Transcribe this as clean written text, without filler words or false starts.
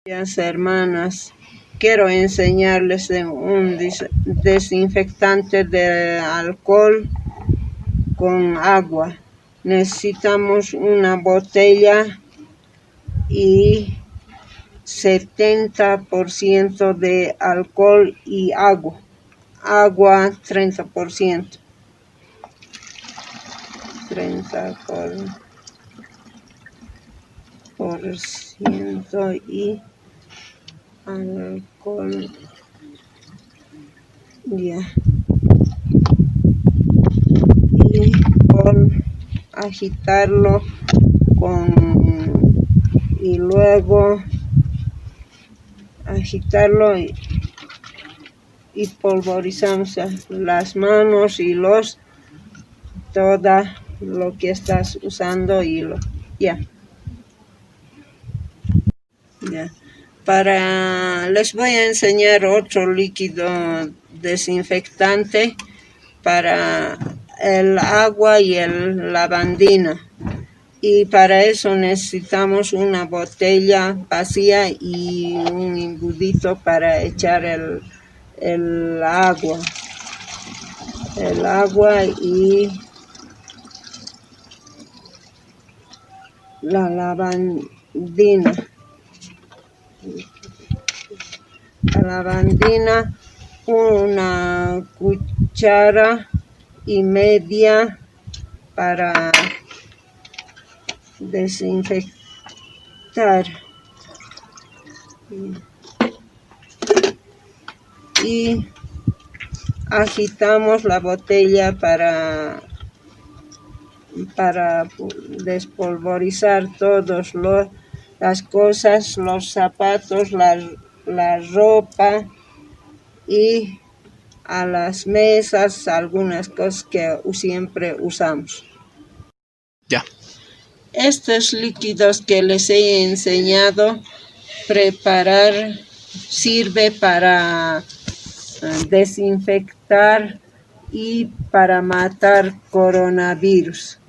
Días, hermanas, quiero enseñarles un desinfectante de alcohol con agua. Necesitamos una botella y 70% de alcohol y agua. Agua 30%. 30% y alcohol. Ya. Y agitarlo y luego agitarlo y pulverizamos las manos y todo lo que estás usando y ya. Les voy a enseñar otro líquido desinfectante para el agua y el lavandina. Y para eso necesitamos una botella vacía y un embudito para echar el agua. El agua y la lavandina. La lavandina, una cuchara y media para desinfectar. Y agitamos la botella para despolvorizar todas las cosas, los zapatos, la ropa y a las mesas, algunas cosas que siempre usamos. Ya. Estos líquidos que les he enseñado preparar sirve para desinfectar y para matar coronavirus.